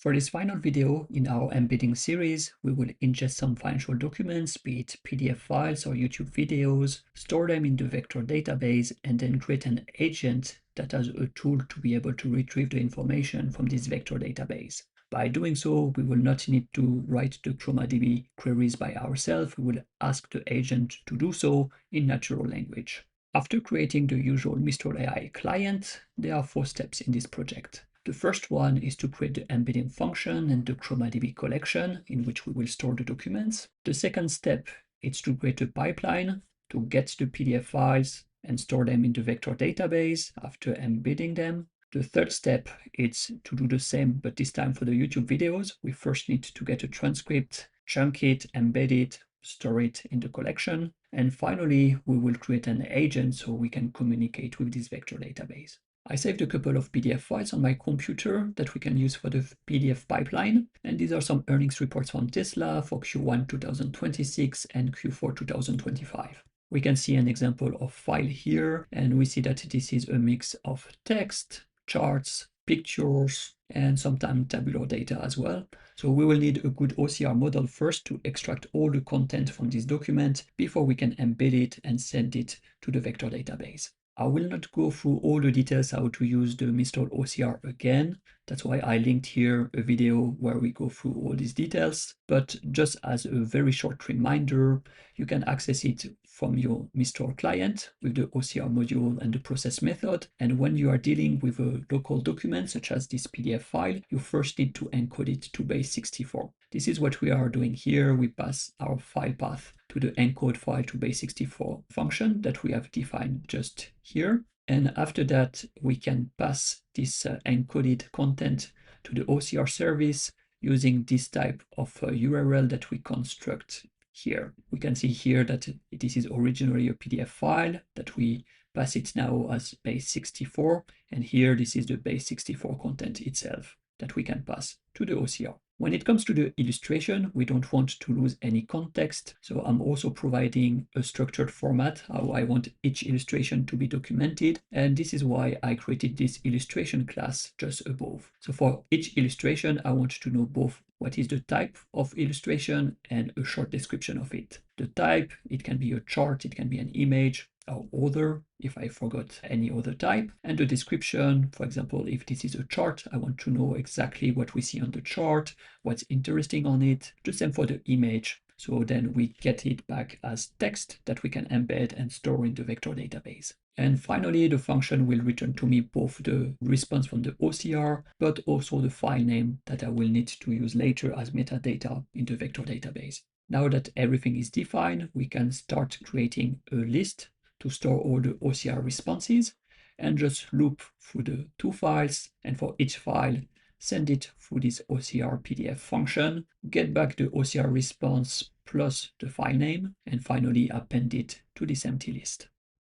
For this final video in our embedding series, we will ingest some financial documents, be it PDF files or YouTube videos, store them in the vector database, and then create an agent that has a tool to be able to retrieve the information from this vector database. By doing so, we will not need to write the ChromaDB queries by ourselves. We will ask the agent to do so in natural language. After creating the usual Mistral AI client, there are 4 steps in this project. The first one is to create the embedding function and the ChromaDB collection in which we will store the documents. The second step is to create a pipeline to get the PDF files and store them in the vector database after embedding them. The third step is to do the same, but this time for the YouTube videos. We first need to get a transcript, chunk it, embed it, store it in the collection. And finally, we will create an agent so we can communicate with this vector database. I saved a couple of PDF files on my computer that we can use for the PDF pipeline. And these are some earnings reports from Tesla for Q1 2026 and Q4 2025. We can see an example of file here, and we see that this is a mix of text, charts, pictures, and sometimes tabular data as well. So we will need a good OCR model first to extract all the content from this document before we can embed it and send it to the vector database. I will not go through all the details how to use the Mistral OCR again. That's why I linked here a video where we go through all these details. But just as a very short reminder, you can access it from your Mistral client with the OCR module and the process method. And when you are dealing with a local document, such as this PDF file, you first need to encode it to base 64. This is what we are doing here. We pass our file path to the encode file to base 64 function that we have defined just here. And after that, we can pass this encoded content to the OCR service using this type of URL that we construct here. We can see here that this is originally a PDF file that we pass it now as base 64. And here, this is the base 64 content itself that we can pass to the OCR. When it comes to the illustration, we don't want to lose any context. So I'm also providing a structured format, how I want each illustration to be documented. And this is why I created this illustration class just above. So for each illustration, I want to know both what is the type of illustration and a short description of it. The type, it can be a chart, it can be an image, or other, if I forgot any other type. And the description, for example, if this is a chart, I want to know exactly what we see on the chart, what's interesting on it. The same for the image. So then we get it back as text that we can embed and store in the vector database. And finally, the function will return to me both the response from the OCR, but also the file name that I will need to use later as metadata in the vector database. Now that everything is defined, we can start creating a list to store all the OCR responses and just loop through the 2 files, and for each file, send it through this OCR PDF function, get back the OCR response plus the file name, and finally append it to this empty list.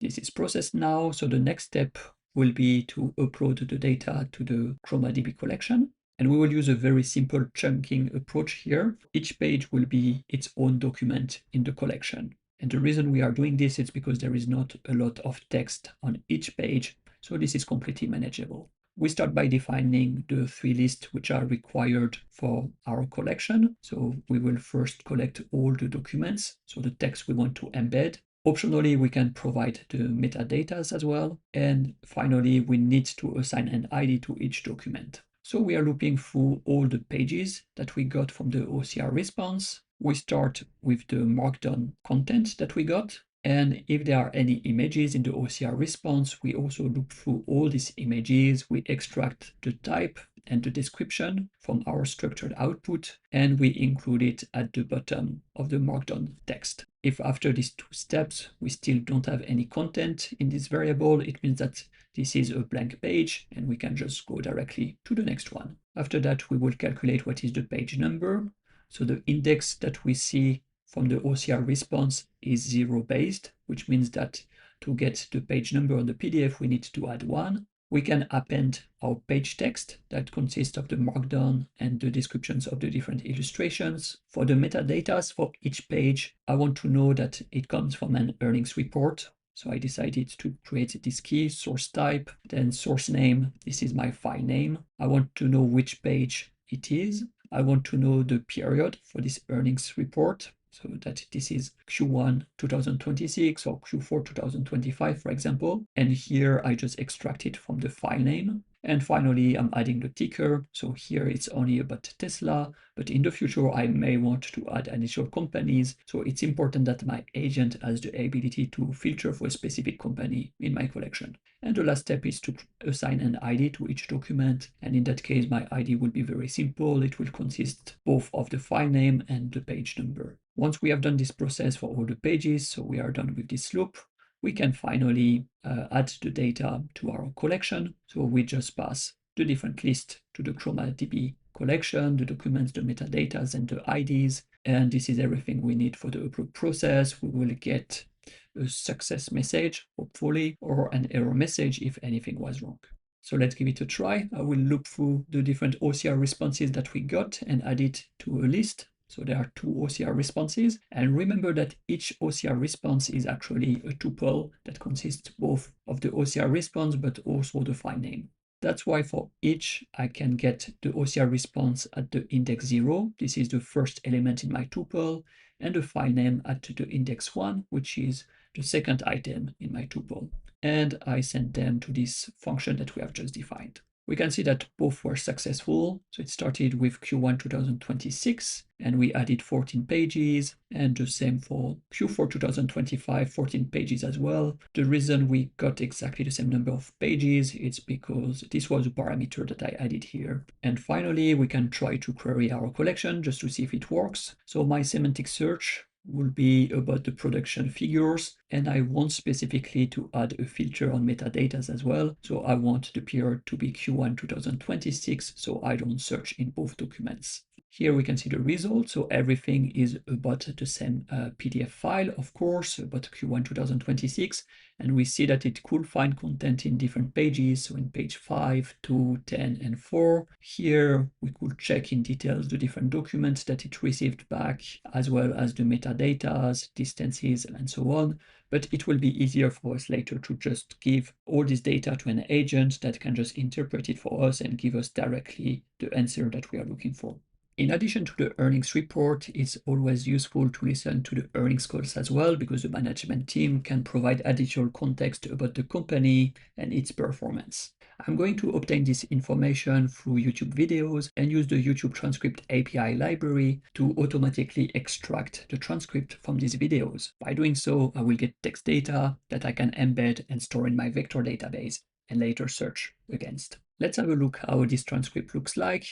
This is processed now, so the next step will be to upload the data to the ChromaDB collection. And we will use a very simple chunking approach here. Each page will be its own document in the collection. And the reason we are doing this is because there is not a lot of text on each page, so this is completely manageable. We start by defining the 3 lists which are required for our collection. So we will first collect all the documents, so the text we want to embed. Optionally, we can provide the metadata as well. And finally, we need to assign an ID to each document. So we are looping through all the pages that we got from the OCR response. We start with the markdown content that we got. And if there are any images in the OCR response, we also loop through all these images. We extract the type and the description from our structured output, and we include it at the bottom of the markdown text. If after these 2 steps, we still don't have any content in this variable, it means that this is a blank page and we can just go directly to the next one. After that, we will calculate what is the page number. So the index that we see from the OCR response is 0 based, which means that to get the page number on the PDF, we need to add 1. We can append our page text that consists of the markdown and the descriptions of the different illustrations. For the metadata for each page, I want to know that it comes from an earnings report. So I decided to create this key, source type, then source name. This is my file name. I want to know which page it is. I want to know the period for this earnings report, so that this is Q1 2026 or Q4 2025, for example. And here I just extract it from the file name. And finally, I'm adding the ticker. So here it's only about Tesla, but in the future, I may want to add additional companies. So it's important that my agent has the ability to filter for a specific company in my collection. And the last step is to assign an ID to each document. And in that case, my ID will be very simple. It will consist both of the file name and the page number. Once we have done this process for all the pages, so we are done with this loop, we can finally add the data to our collection. So we just pass the different list to the ChromaDB collection, the documents, the metadata, and the IDs. And this is everything we need for the upload process. We will get a success message, hopefully, or an error message if anything was wrong. So let's give it a try. I will loop through the different OCR responses that we got and add it to a list. So there are 2 OCR responses. And remember that each OCR response is actually a tuple that consists both of the OCR response, but also the file name. That's why for each, I can get the OCR response at the index 0. This is the first element in my tuple, and the file name at the index 1, which is the second item in my tuple. And I send them to this function that we have just defined. We can see that both were successful. So it started with Q1 2026, and we added 14 pages, and the same for Q4 2025, 14 pages as well. The reason we got exactly the same number of pages is because this was a parameter that I added here. And finally, we can try to query our collection just to see if it works. So my semantic search will be about the production figures, and I want specifically to add a filter on metadata as well. So I want the period to be Q1 2026, so I don't search in both documents. Here we can see the result. So everything is about the same PDF file, of course, about Q1 2026. And we see that it could find content in different pages. So in page 5, 2, 10, and 4. Here we could check in details the different documents that it received back, as well as the metadata, distances, and so on. But it will be easier for us later to just give all this data to an agent that can just interpret it for us and give us directly the answer that we are looking for. In addition to the earnings report, it's always useful to listen to the earnings calls as well, because the management team can provide additional context about the company and its performance. I'm going to obtain this information through YouTube videos and use the YouTube transcript API library to automatically extract the transcript from these videos. By doing so, I will get text data that I can embed and store in my vector database and later search against. Let's have a look how this transcript looks like.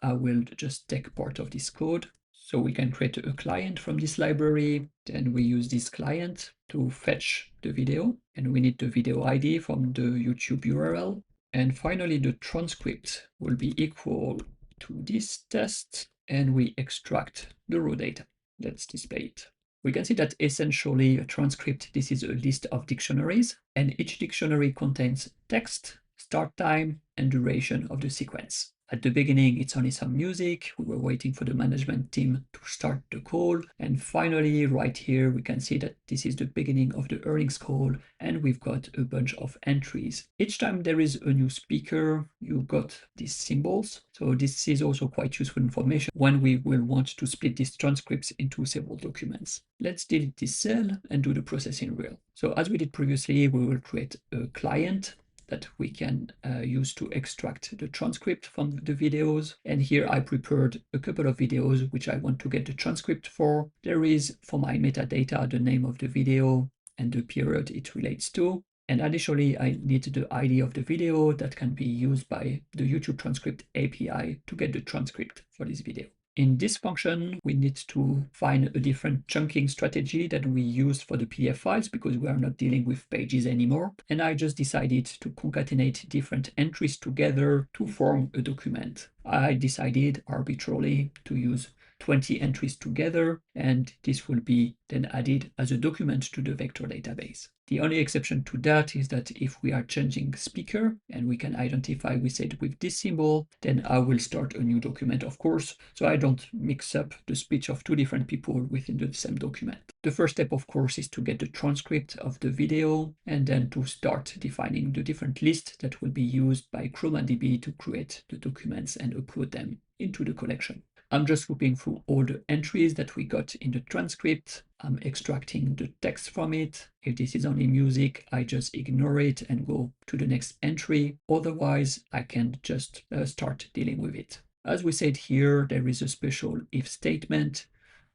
I will just take part of this code. So we can create a client from this library. Then we use this client to fetch the video. And we need the video ID from the YouTube URL. And finally, the transcript will be equal to this test. And we extract the raw data. Let's display it. We can see that essentially a transcript, this is a list of dictionaries. And each dictionary contains text, start time, and duration of the sequence. At the beginning, it's only some music. We were waiting for the management team to start the call. And finally, right here, we can see that this is the beginning of the earnings call, and we've got a bunch of entries. Each time there is a new speaker, you got these symbols. So this is also quite useful information when we will want to split these transcripts into several documents. Let's delete this cell and do the process in real. So as we did previously, we will create a client that we can use to extract the transcript from the videos. And here I prepared a couple of videos which I want to get the transcript for. There is, for my metadata, the name of the video and the period it relates to. And additionally, I need the ID of the video that can be used by the YouTube transcript API to get the transcript for this video. In this function, we need to find a different chunking strategy that we use for the PDF files because we are not dealing with pages anymore. And I just decided to concatenate different entries together to form a document. I decided arbitrarily to use 20 entries together, and this will be then added as a document to the vector database. The only exception to that is that if we are changing speaker and we can identify, we said with this symbol, then I will start a new document, of course, so I don't mix up the speech of two different people within the same document. The first step, of course, is to get the transcript of the video and then to start defining the different lists that will be used by ChromaDB to create the documents and upload them into the collection. I'm just looping through all the entries that we got in the transcript. I'm extracting the text from it. If this is only music, I just ignore it and go to the next entry. Otherwise, I can just start dealing with it. As we said here, there is a special if statement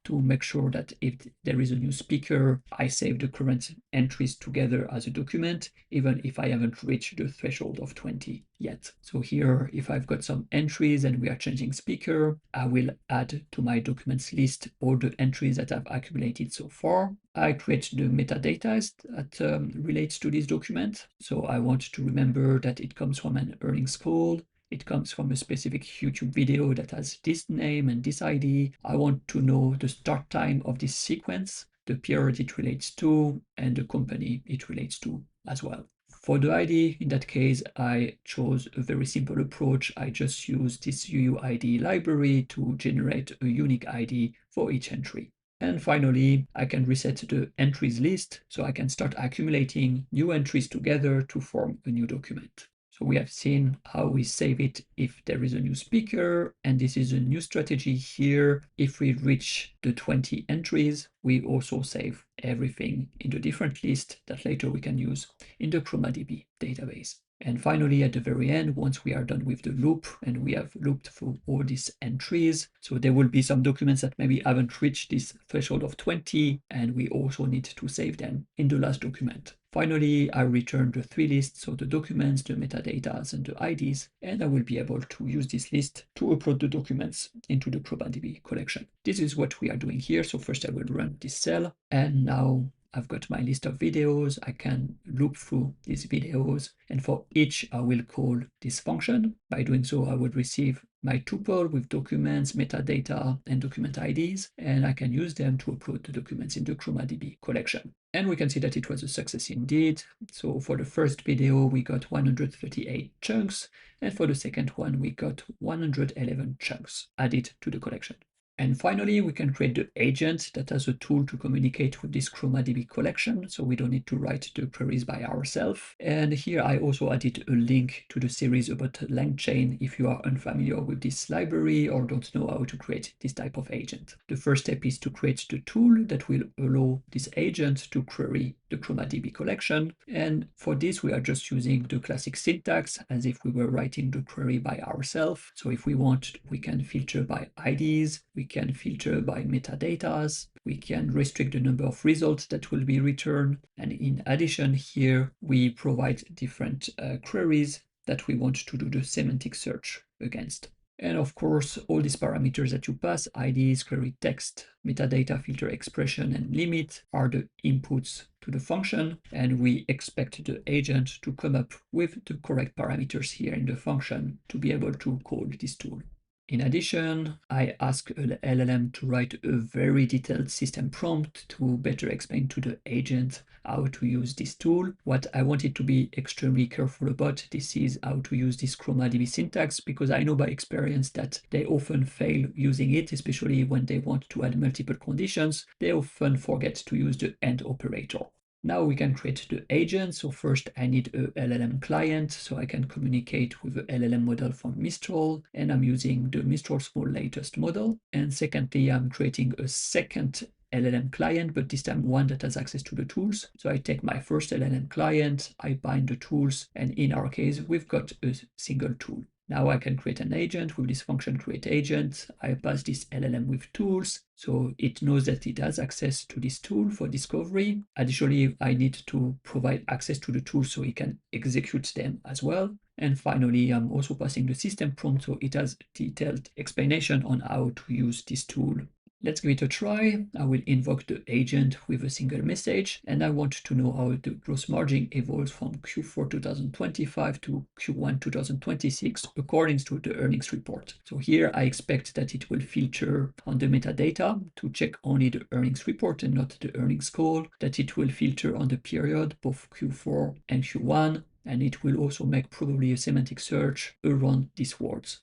to make sure that if there is a new speaker, I save the current entries together as a document, even if I haven't reached the threshold of 20 yet. So here, if I've got some entries and we are changing speaker, I will add to my documents list all the entries that I've accumulated so far. I create the metadata that relates to this document. So I want to remember that it comes from an earnings call. It comes from a specific YouTube video that has this name and this ID. I want to know the start time of this sequence, the period it relates to, and the company it relates to as well. For the ID, in that case, I chose a very simple approach. I just use this UUID library to generate a unique ID for each entry. And finally, I can reset the entries list so I can start accumulating new entries together to form a new document. So we have seen how we save it if there is a new speaker, and this is a new strategy here. If we reach the 20 entries, we also save everything in the different list that later we can use in the ChromaDB database. And finally, at the very end, once we are done with the loop and we have looped through all these entries, so there will be some documents that maybe haven't reached this threshold of 20, and we also need to save them in the last document. Finally, I return the three lists, so the documents, the metadata, and the IDs, and I will be able to use this list to upload the documents into the ChromaDB collection. This is what we are doing here. So first I will run this cell, and now I've got my list of videos. I can loop through these videos, and for each I will call this function. By doing so, I would receive my tuple with documents, metadata, and document IDs, and I can use them to upload the documents in the ChromaDB collection. And we can see that it was a success indeed. So for the first video, we got 138 chunks, and for the second one, we got 111 chunks added to the collection. And finally, we can create the agent that has a tool to communicate with this ChromaDB collection, so we don't need to write the queries by ourselves. And here I also added a link to the series about LangChain if you are unfamiliar with this library or don't know how to create this type of agent. The first step is to create the tool that will allow this agent to query the ChromaDB collection. And for this, we are just using the classic syntax as if we were writing the query by ourselves. So if we want, we can filter by IDs, we can filter by metadatas, we can restrict the number of results that will be returned. And in addition, here we provide different queries that we want to do the semantic search against. And of course, all these parameters that you pass, IDs, query text, metadata, filter expression, and limit are the inputs to the function. And we expect the agent to come up with the correct parameters here in the function to be able to call this tool. In addition, I ask an LLM to write a very detailed system prompt to better explain to the agent how to use this tool. What I wanted to be extremely careful about, this is how to use this ChromaDB syntax, because I know by experience that they often fail using it, especially when they want to add multiple conditions. They often forget to use the AND operator. Now we can create the agent. So first I need a LLM client so I can communicate with the LLM model from Mistral, and I'm using the Mistral Small latest model. And secondly, I'm creating a second LLM client, but this time one that has access to the tools. So I take my first LLM client, I bind the tools, and in our case, we've got a single tool. Now I can create an agent with this function create agent. I pass this LLM with tools, so it knows that it has access to this tool for discovery. Additionally, I need to provide access to the tool so it can execute them as well. And finally, I'm also passing the system prompt, so it has detailed explanation on how to use this tool. Let's give it a try. I will invoke the agent with a single message, and I want to know how the gross margin evolves from Q4 2025 to Q1 2026 according to the earnings report. So here I expect that it will filter on the metadata to check only the earnings report and not the earnings call, that it will filter on the period, both Q4 and Q1, and it will also make probably a semantic search around these words.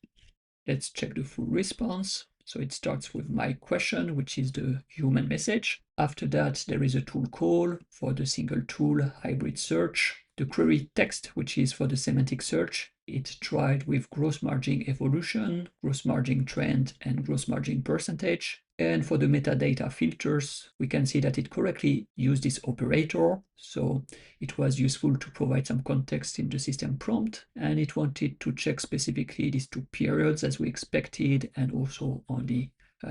Let's check the full response. So it starts with my question, which is the human message. After that, there is a tool call for the single tool hybrid search. The query text, which is for the semantic search, it tried with gross margin evolution, gross margin trend, and gross margin percentage. And for the metadata filters, we can see that it correctly used this operator. So it was useful to provide some context in the system prompt. And it wanted to check specifically these two periods as we expected, and also on the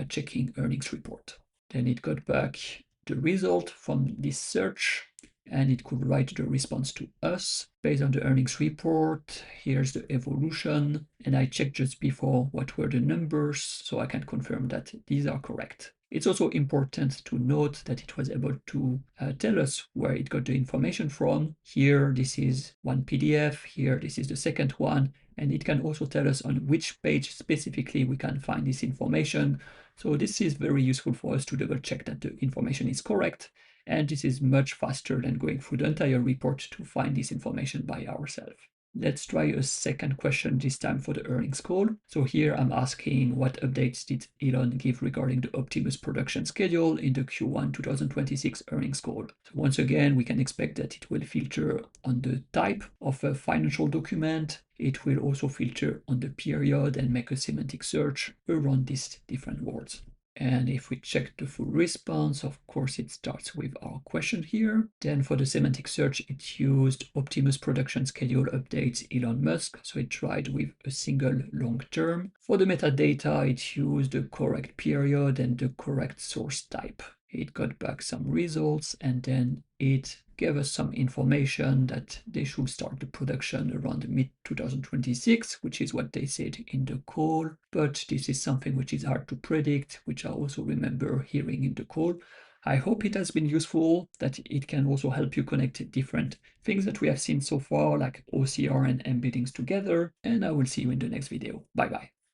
checking earnings report. Then it got back the result from this search, and it could write the response to us based on the earnings report. Here's the evolution, and I checked just before what were the numbers, so I can confirm that these are correct. It's also important to note that it was able to tell us where it got the information from. Here, this is one PDF, here, this is the second one, and it can also tell us on which page specifically we can find this information. So this is very useful for us to double check that the information is correct. And this is much faster than going through the entire report to find this information by ourselves. Let's try a second question, this time for the earnings call. So here I'm asking what updates did Elon give regarding the Optimus production schedule in the Q1 2026 earnings call. So once again, we can expect that it will filter on the type of a financial document. It will also filter on the period and make a semantic search around these different words. And if we check the full response, of course, it starts with our question here. Then for the semantic search, it used Optimus production schedule updates Elon Musk. So it tried with a single long term. For the metadata, it used the correct period and the correct source type. It got back some results, and then it gave us some information that they should start the production around mid-2026, which is what they said in the call. But this is something which is hard to predict, which I also remember hearing in the call. I hope it has been useful, that it can also help you connect different things that we have seen so far, like OCR and embeddings together, and I will see you in the next video. Bye bye.